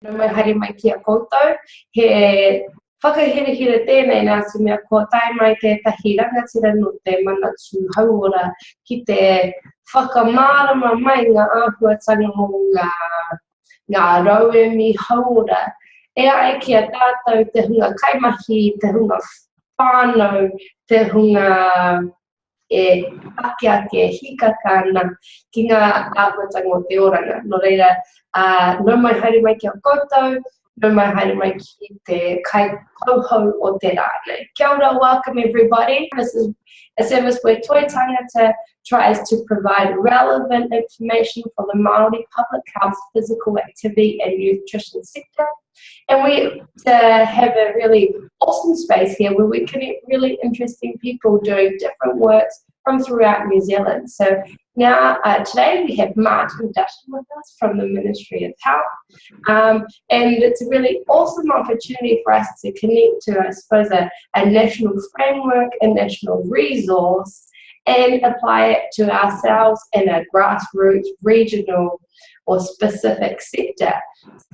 No mai haere mai ki a koutou, he whakahirehire tēnei nā te mea kua tae mai tētahi rangatira no te manatu hauora ki te whakamārama mai ngā āhuatanga o ngā rauemi hauora. E ai ki a tātou te hunga kaimahi, te hunga whānau, te hunga e ake hikakana ki ngā āhuatanga o te oranga. No reira, no mai haere mai ki a koutou, no mai haere mai ki te kai kauhau o te rāne. Kia ora, welcome everybody. This is a service where Toi Tangata tries to provide relevant information for the Maori public health, physical activity and nutrition sector. And we have a really awesome space here where we connect really interesting people doing different works from throughout New Zealand. So now, today we have Martin Dutton with us from the Ministry of Health. And it's a really awesome opportunity for us to connect to, I suppose, a national framework, a national resource, and apply it to ourselves in a grassroots, regional, or specific sector.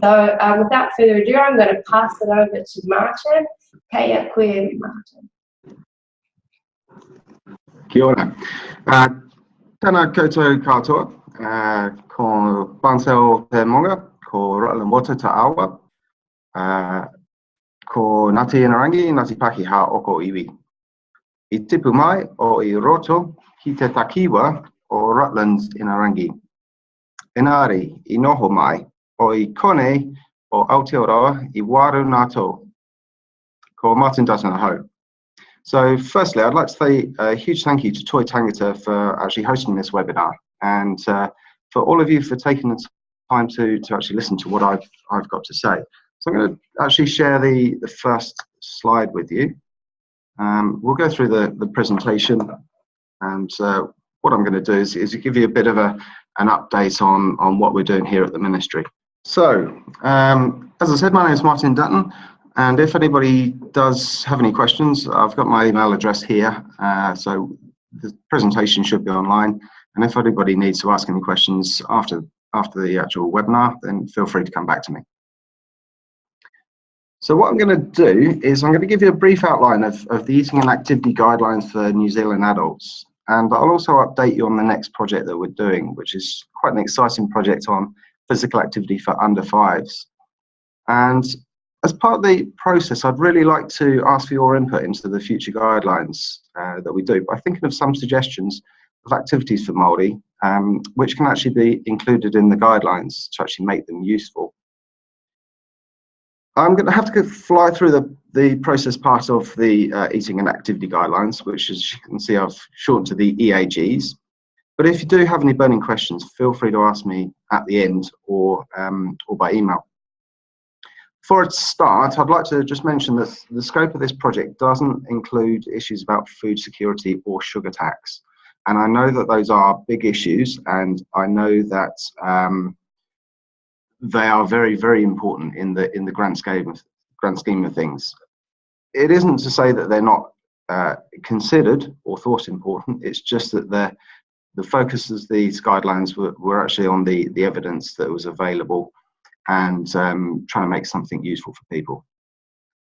So without further ado, I'm going to pass it over to Martin. Kia koe, Martin. Kia ora. Tēnā koutou katoa, ko Bansel te monga, ko Rutland Wata ta awa, ko Ngāti Inarangi, Ngāti Pakeha oko iwi. I tipu mai o I roto ki te takiwa o Rutland Inarangi. Engari, I noho mai o I kone o Aotearoa I waru ngātou. Ko Martin Dutton ahau. So firstly, I'd like to say a huge thank you to Toi Tangata for actually hosting this webinar, and for all of you for taking the time to actually listen to what I've got to say. So I'm going to actually share the first slide with you. We'll go through the presentation, and what I'm going to do is give you a bit of an update on what we're doing here at the Ministry. So, as I said, my name is Martin Dutton. And if anybody does have any questions, I've got my email address here, so the presentation should be online. And if anybody needs to ask any questions after the actual webinar, then feel free to come back to me. So what I'm going to do is I'm going to give you a brief outline of the eating and activity guidelines for New Zealand adults. And I'll also update you on the next project that we're doing, which is quite an exciting project on physical activity for under fives. And as part of the process, I'd really like to ask for your input into the future guidelines that we do by thinking of some suggestions of activities for Māori, which can actually be included in the guidelines to actually make them useful. I'm going to have to fly through the process part of the eating and activity guidelines, which, as you can see, I've shortened to the EAGs. But if you do have any burning questions, feel free to ask me at the end or by email. Before I start, I'd like to just mention that the scope of this project doesn't include issues about food security or sugar tax. And I know that those are big issues, and I know that they are very, very important in the grand scheme of things. It isn't to say that they're not considered or thought important. It's just that the focus of these guidelines were actually on the evidence that was available, and trying to make something useful for people.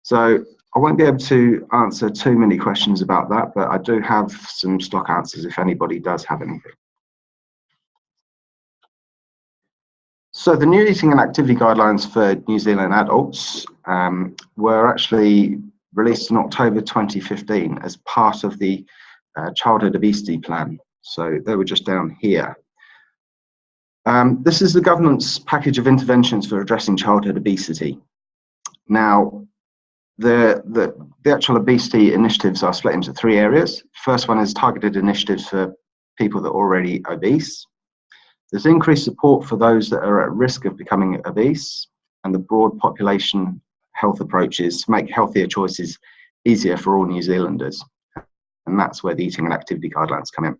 So I won't be able to answer too many questions about that, but I do have some stock answers if anybody does have anything. So the new eating and activity guidelines for New Zealand adults were actually released in October 2015 as part of the childhood obesity plan. So they were just down here. This is the government's package of interventions for addressing childhood obesity. Now, the actual obesity initiatives are split into three areas. First one is targeted initiatives for people that are already obese. There's increased support for those that are at risk of becoming obese, and the broad population health approaches to make healthier choices easier for all New Zealanders. And that's where the eating and activity guidelines come in.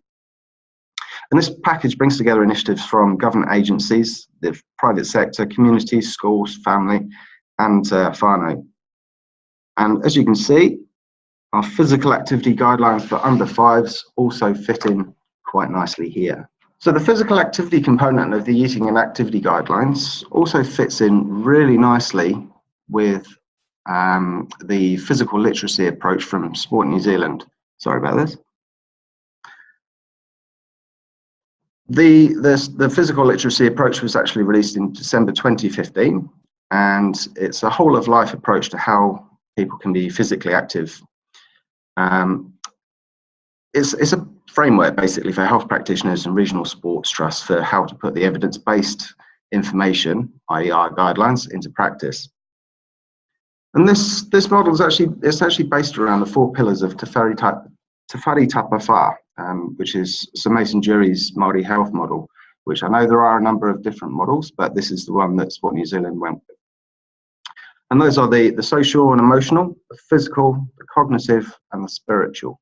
And this package brings together initiatives from government agencies, the private sector, communities, schools, family, and whānau. And as you can see, our physical activity guidelines for under fives also fit in quite nicely here. So the physical activity component of the eating and activity guidelines also fits in really nicely with the physical literacy approach from Sport New Zealand. Sorry about this. The physical literacy approach was actually released in December 2015, and it's a whole of life approach to how people can be physically active. It's a framework basically for health practitioners and regional sports trusts for how to put the evidence-based information, i.e. our guidelines, into practice. And this model is actually based around the 4 pillars of Te Whare Tapa Whā, which is Sir Mason Jury's Maori health model, which I know there are a number of different models, but this is the one that Sport New Zealand went with. And those are the social and emotional, the physical, the cognitive, and the spiritual.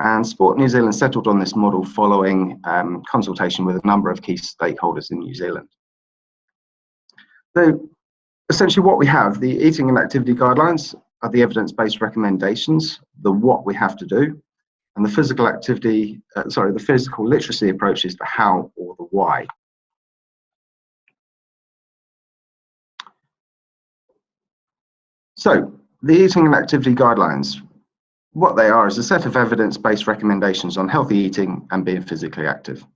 And Sport New Zealand settled on this model following consultation with a number of key stakeholders in New Zealand. So essentially what we have, the eating and activity guidelines are the evidence-based recommendations, the what we have to do, and the physical literacy approach is the how or the why. So the eating and activity guidelines, what they are is a set of evidence-based recommendations on healthy eating and being physically active.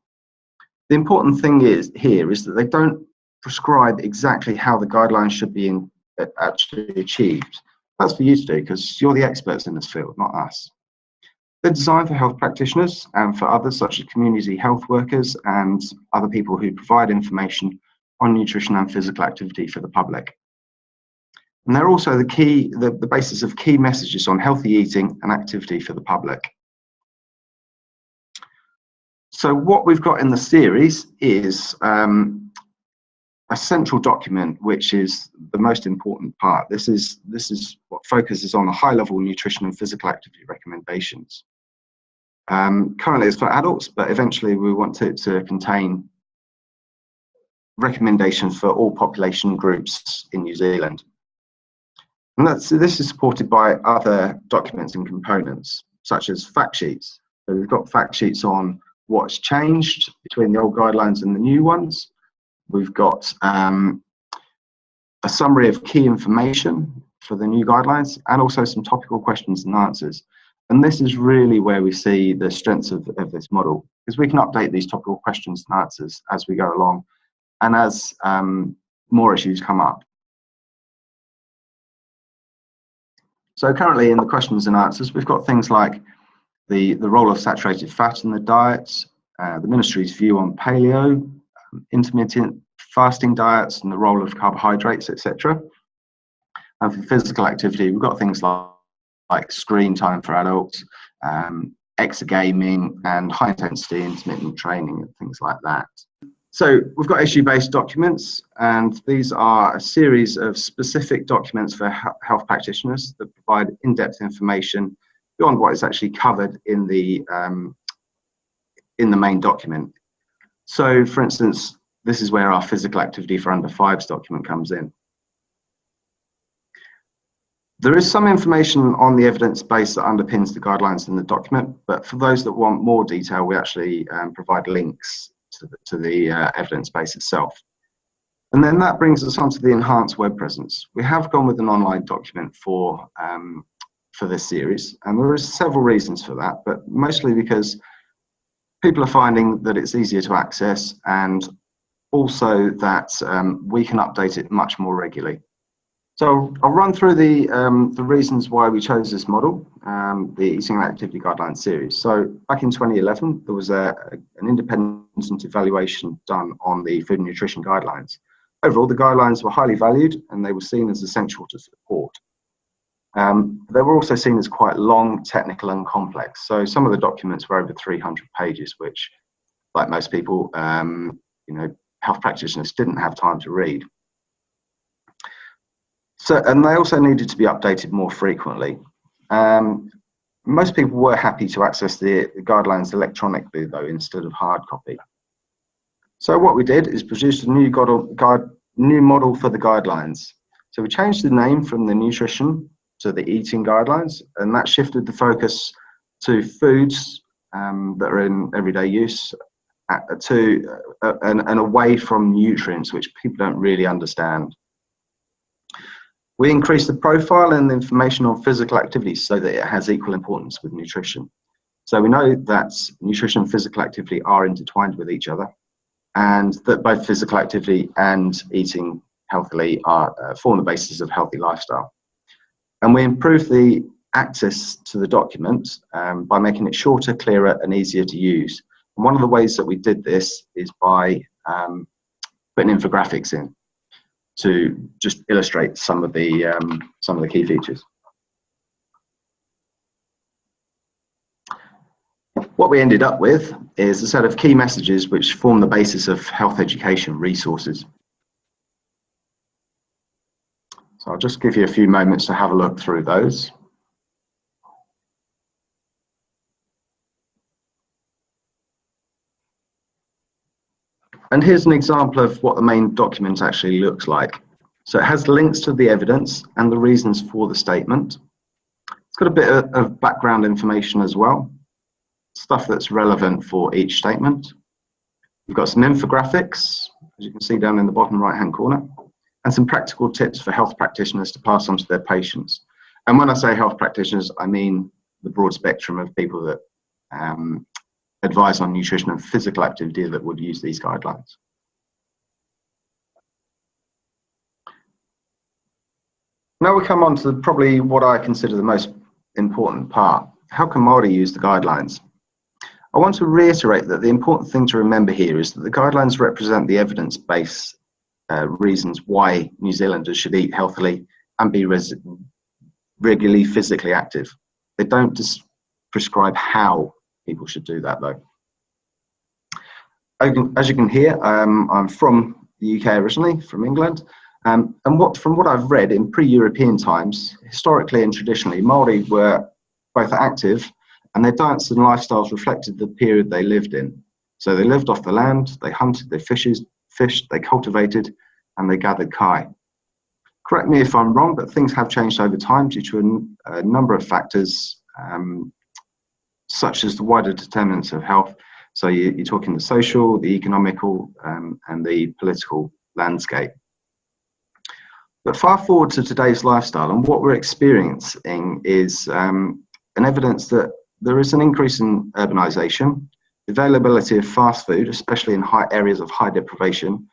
The important thing here is that they don't prescribe exactly how the guidelines should be actually achieved. That's for you to do because you're the experts in this field, not us. They're designed for health practitioners and for others such as community health workers and other people who provide information on nutrition and physical activity for the public. And they're also the basis of key messages on healthy eating and activity for the public. So what we've got in the series is a central document, which is the most important part. This is what focuses on the high-level nutrition and physical activity recommendations. Currently it's for adults, but eventually we want it to contain recommendations for all population groups in New Zealand. And this is supported by other documents and components, such as fact sheets. So we've got fact sheets on what's changed between the old guidelines and the new ones. We've got a summary of key information for the new guidelines and also some topical questions and answers. And this is really where we see the strengths of this model, because we can update these topical questions and answers as we go along and as more issues come up. So currently in the questions and answers, we've got things like the role of saturated fat in the diet, the ministry's view on paleo, intermittent fasting diets and the role of carbohydrates, etc. And for physical activity, we've got things like screen time for adults, exergaming and high intensity intermittent training and things like that. So we've got issue-based documents, and these are a series of specific documents for health practitioners that provide in-depth information beyond what is actually covered in the main document. So, for instance, this is where our physical activity for under 5s document comes in. There is some information on the evidence base that underpins the guidelines in the document, but for those that want more detail, we actually provide links to the evidence base itself. And then that brings us on to the enhanced web presence. We have gone with an online document for this series, and there are several reasons for that, but mostly because people are finding that it's easier to access and also that we can update it much more regularly. So I'll run through the reasons why we chose this model, the Eating and Activity Guidelines series. So back in 2011, there was an independent evaluation done on the food and nutrition guidelines. Overall, the guidelines were highly valued and they were seen as essential to support. They were also seen as quite long, technical and complex. So some of the documents were over 300 pages, which, like most people, health practitioners didn't have time to read. So, and they also needed to be updated more frequently. Most people were happy to access the guidelines electronically, though, instead of hard copy. So what we did is produce a new model for the guidelines. So we changed the name from the nutrition to the eating guidelines, and that shifted the focus to foods that are in everyday use and away from nutrients which people don't really understand. We increase the profile and the information on physical activity so that it has equal importance with nutrition. So we know that nutrition and physical activity are intertwined with each other, and that both physical activity and eating healthily form the basis of healthy lifestyle. And we improve the access to the document by making it shorter, clearer, and easier to use. And one of the ways that we did this is by putting infographics in to just illustrate some of the key features. What we ended up with is a set of key messages which form the basis of health education resources. So I'll just give you a few moments to have a look through those. And here's an example of what the main document actually looks like. So it has links to the evidence and the reasons for the statement. It's got a bit of background information as well, stuff that's relevant for each statement. We've got some infographics, as you can see down in the bottom right-hand corner, and some practical tips for health practitioners to pass on to their patients. And when I say health practitioners, I mean the broad spectrum of people that advise on nutrition and physical activity that would use these guidelines. Now we come on to probably what I consider the most important part. How can Maori use the guidelines? I want to reiterate that the important thing to remember here is that the guidelines represent the evidence-based reasons why New Zealanders should eat healthily and be regularly physically active. They don't just prescribe how people should do that, though. As you can hear, I'm from the UK originally, from England, and from what I've read in pre-European times, historically and traditionally, Maori were both active, and their diets and lifestyles reflected the period they lived in. So they lived off the land, they hunted, they fished, they cultivated, and they gathered kai. Correct me if I'm wrong, but things have changed over time due to a number of factors, such as the wider determinants of health. So you're talking the social, the economical, and the political landscape. But fast forward to today's lifestyle, and what we're experiencing is an evidence that there is an increase in urbanisation, availability of fast food, especially in areas of high deprivation,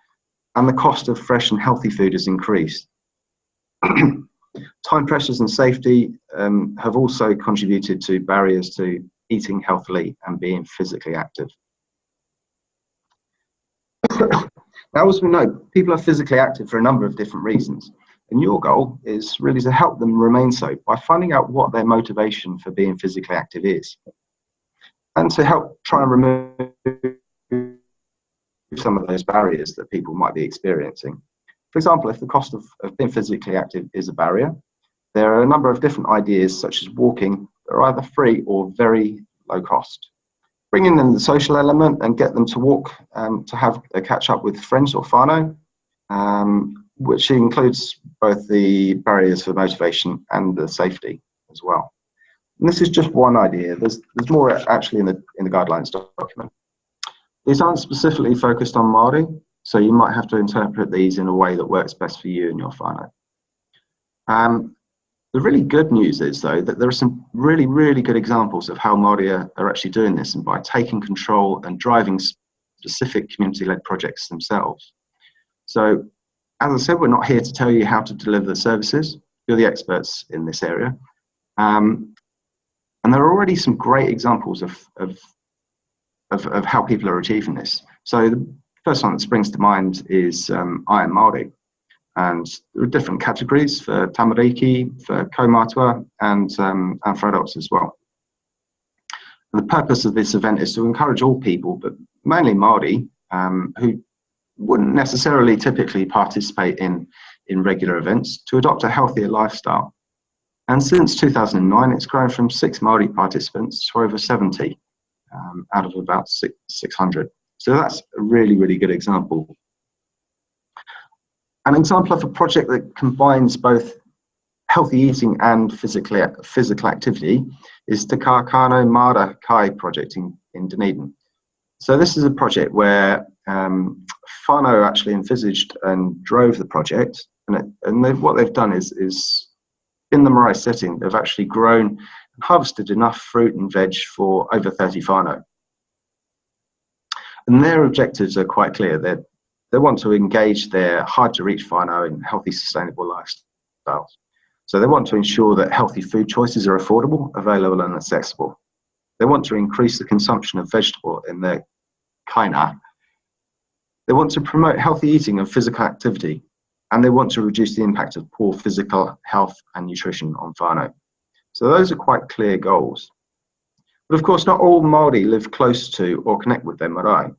and the cost of fresh and healthy food has increased. Time pressures and safety have also contributed to barriers to eating healthily and being physically active. Now, as we know, people are physically active for a number of different reasons, and your goal is really to help them remain so by finding out what their motivation for being physically active is, and to help try and remove some of those barriers that people might be experiencing. For example, if the cost of being physically active is a barrier, there are a number of different ideas, such as walking, that are either free or very low cost. Bringing in the social element and get them to walk to have a catch up with friends or whānau, which includes both the barriers for motivation and the safety as well. And this is just one idea. There's more actually in the guidelines document. These aren't specifically focused on Maori, so you might have to interpret these in a way that works best for you and your whānau. The really good news is, though, that there are some really, really good examples of how Maori are actually doing this, and by taking control and driving specific community-led projects themselves. So, as I said, we're not here to tell you how to deliver the services. You're the experts in this area. And there are already some great examples of how people are achieving this. So the first one that springs to mind is I Am Maori. And there are different categories for tamariki, for kaumatua, and for adults as well. And the purpose of this event is to encourage all people, but mainly Maori, who wouldn't necessarily typically participate in regular events, to adopt a healthier lifestyle. And since 2009, it's grown from 6 Maori participants to over 70 out of about 600. So that's a really, really good example. An example of a project that combines both healthy eating and physical activity is the Ka Kano Mara Kai project in Dunedin. So this is a project where whānau actually envisaged and drove the project, and what they've done is in the marae setting, they've actually grown and harvested enough fruit and veg for over 30 whānau. And their objectives are quite clear. They want to engage their hard-to-reach whānau in healthy, sustainable lifestyles. So they want to ensure that healthy food choices are affordable, available and accessible. They want to increase the consumption of vegetable in their kainā. They want to promote healthy eating and physical activity, and they want to reduce the impact of poor physical health and nutrition on whānau. So those are quite clear goals. But of course, not all Maori live close to or connect with their marae.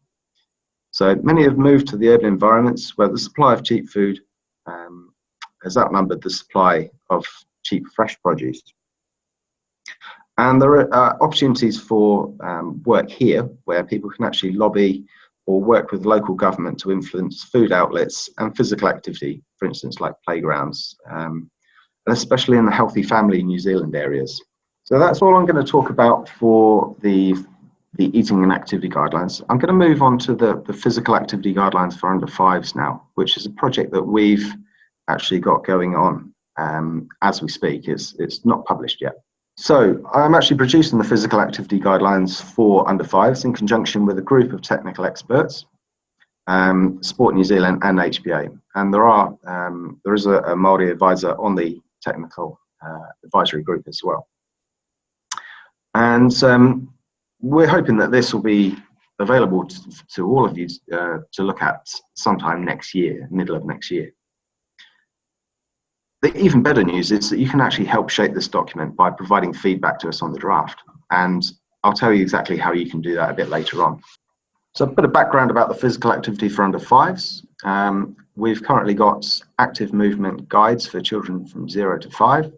So many have moved to the urban environments where the supply of cheap food has outnumbered the supply of cheap fresh produce. And there are opportunities for work here where people can actually lobby or work with local government to influence food outlets and physical activity, for instance, like playgrounds, and especially in the Healthy Family New Zealand areas. So that's all I'm going to talk about for the eating and activity guidelines. I'm going to move on to the physical activity guidelines for under fives now, which is a project that we've actually got going on as we speak. It's not published yet. So I'm actually producing the physical activity guidelines for under fives in conjunction with a group of technical experts, Sport New Zealand and HBA. And there is a Maori advisor on the technical advisory group as well. And we're hoping that this will be available to all of you to look at sometime next year, middle of next year. The even better news is that you can actually help shape this document by providing feedback to us on the draft. And I'll tell you exactly how you can do that a bit later on. So a bit of background about the physical activity for under fives. We've currently got active movement guides for children from 0 to 5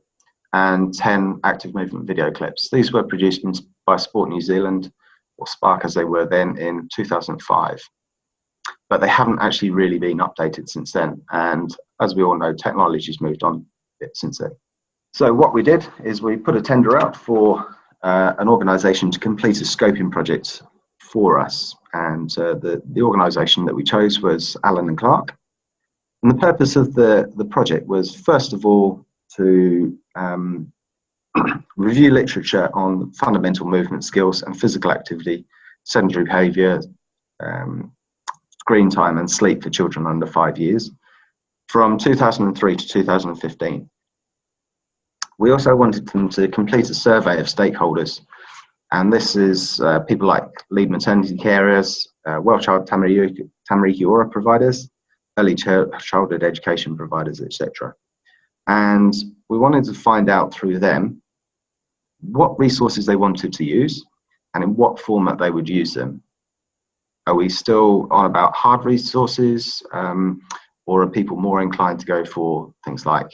and 10 active movement video clips. These were produced by Sport New Zealand, or Spark as they were then, in 2005. But they haven't actually really been updated since then. And as we all know, technology's moved on a bit since then. So what we did is we put a tender out for an organisation to complete a scoping project for us. And the organisation that we chose was Allen & Clark. And the purpose of the project was, first of all, to review literature on fundamental movement skills and physical activity, sedentary behaviour, screen time and sleep for children under 5 years from 2003 to 2015. We also wanted them to complete a survey of stakeholders, and this is people like lead maternity carers, well-child tamariki ora providers, early childhood education providers, etc. And we wanted to find out through them what resources they wanted to use and in what format they would use them. Are we still on about hard resources, or are people more inclined to go for things like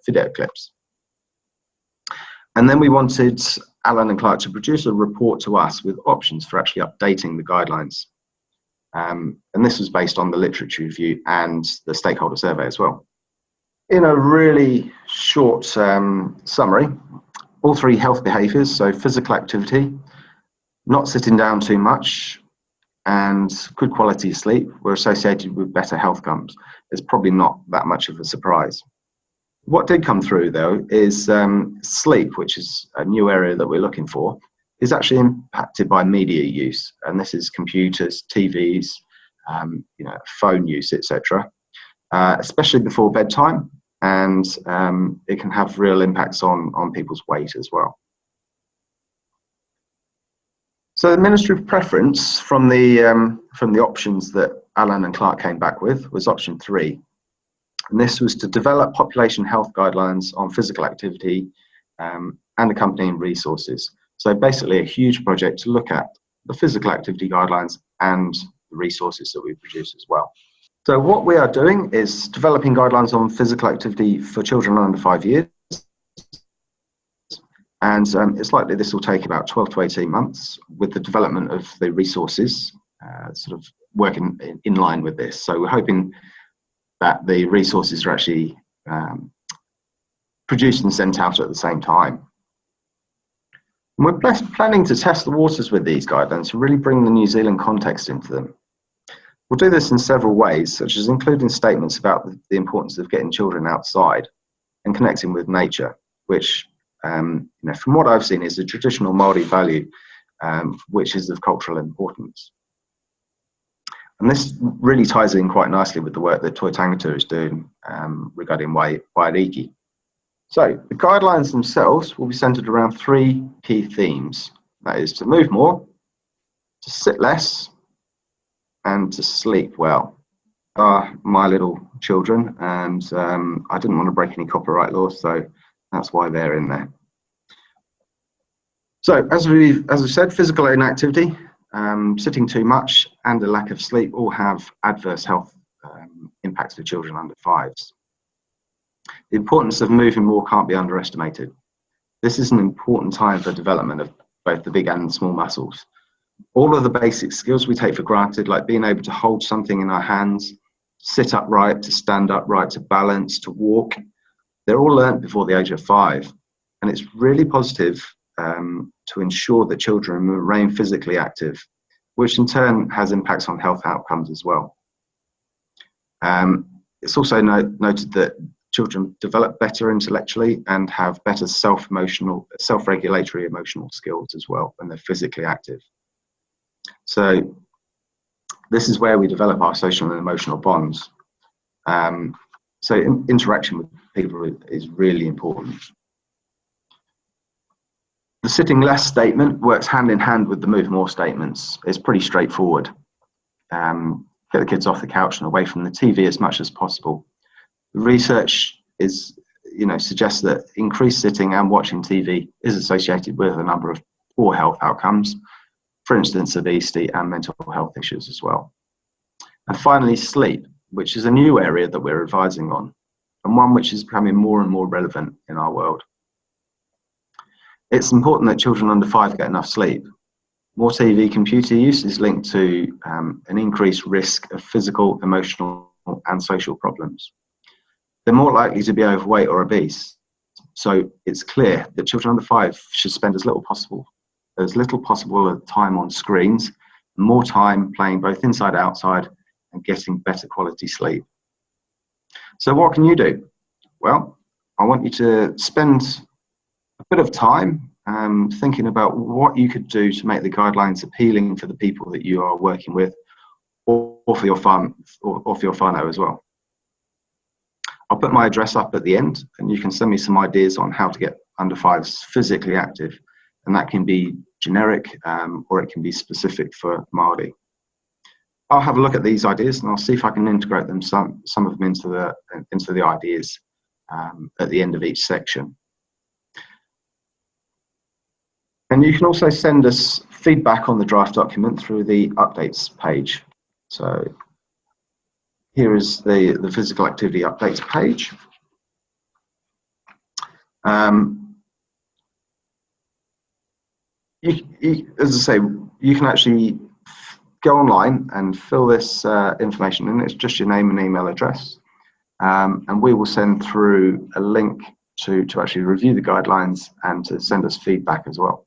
video clips? And then we wanted Allen & Clark to produce a report to us with options for actually updating the guidelines. And this was based on the literature review and the stakeholder survey as well. In a really short summary, all three health behaviours, so physical activity, not sitting down too much, and good quality sleep were associated with better health outcomes. It's probably not that much of a surprise. What did come through though is sleep, which is a new area that we're looking for, is actually impacted by media use, and this is computers, TVs, phone use, etc. Especially before bedtime, and it can have real impacts on people's weight as well. So the administrative preference from the options that Allen & Clark came back with was option 3. And this was to develop population health guidelines on physical activity and accompanying resources. So basically a huge project to look at the physical activity guidelines and the resources that we produce as well. So what we are doing is developing guidelines on physical activity for children under 5 years. And it's likely this will take about 12 to 18 months with the development of the resources sort of working in line with this. So we're hoping that the resources are actually produced and sent out at the same time. And we're planning to test the waters with these guidelines to really bring the New Zealand context into them. We'll do this in several ways, such as including statements about the importance of getting children outside and connecting with nature, which, from what I've seen, is a traditional Maori value, which is of cultural importance. And this really ties in quite nicely with the work that Tangata is doing regarding Waiariki. So the guidelines themselves will be centered around 3 key themes. That is to move more, to sit less, and to sleep well. My little children, and I didn't want to break any copyright laws, so that's why they're in there. So as we said, physical inactivity, sitting too much, and a lack of sleep all have adverse health impacts for children under 5s. The importance of moving more can't be underestimated. This is an important time for development of both the big and small muscles. All of the basic skills we take for granted, like being able to hold something in our hands, sit upright, to stand upright, to balance, to walk, they're all learnt before the age of 5. And it's really positive to ensure that children remain physically active, which in turn has impacts on health outcomes as well. It's also noted that children develop better intellectually and have better self-regulatory emotional skills as well when they're physically active. So this is where we develop our social and emotional bonds. So interaction with people is really important. The sitting less statement works hand in hand with the move more statements. It's pretty straightforward. Get the kids off the couch and away from the TV as much as possible. The research suggests that increased sitting and watching TV is associated with a number of poor health outcomes, for instance, obesity and mental health issues as well. And finally, sleep, which is a new area that we're advising on, and one which is becoming more and more relevant in our world. It's important that children under 5 get enough sleep. More TV computer use is linked to an increased risk of physical, emotional, and social problems. They're more likely to be overweight or obese. So it's clear that children under 5 should spend as little possible time on screens, more time playing both inside and outside, and getting better quality sleep. So what can you do? Well, I want you to spend a bit of time thinking about what you could do to make the guidelines appealing for the people that you are working with, or for your whānau as well. I'll put my address up at the end, and you can send me some ideas on how to get under 5s physically active, and that can be generic or it can be specific for Māori. I'll have a look at these ideas and I'll see if I can integrate them, some of them into the ideas at the end of each section. And you can also send us feedback on the draft document through the updates page. So here is the physical activity updates page. As I say, you can actually go online and fill this information in. It's just your name and email address. And we will send through a link to actually review the guidelines and to send us feedback as well.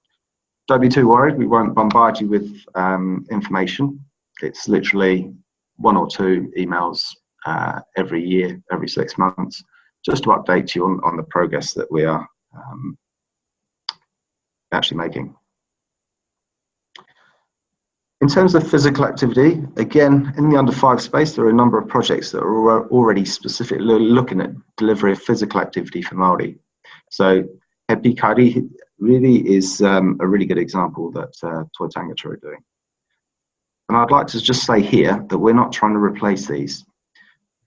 Don't be too worried, we won't bombard you with information. It's literally 1 or 2 emails every year, every 6 months, just to update you on the progress that we are actually making. In terms of physical activity, again, in the under 5 space, there are a number of projects that are already specifically looking at delivery of physical activity for Māori. So He Pikari really is a really good example that Tangata are doing. And I'd like to just say here that we're not trying to replace these.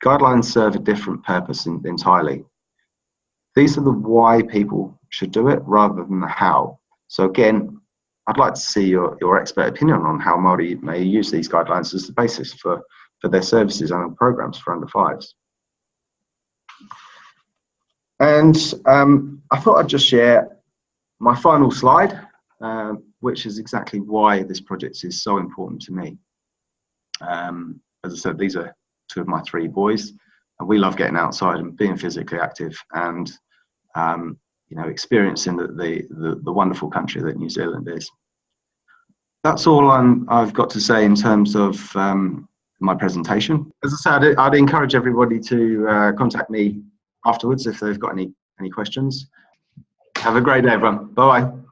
Guidelines serve a different purpose entirely. These are the why people should do it rather than the how. So again, I'd like to see your expert opinion on how Māori may use these guidelines as the basis for their services and programs for under 5s. And I thought I'd just share my final slide, which is exactly why this project is so important to me. As I said, these are 2 of my 3 boys, and we love getting outside and being physically active. And you know, experiencing the wonderful country that New Zealand is. That's all I've got to say in terms of my presentation. As I said, I'd encourage everybody to contact me afterwards if they've got any questions. Have a great day, everyone. Bye-bye.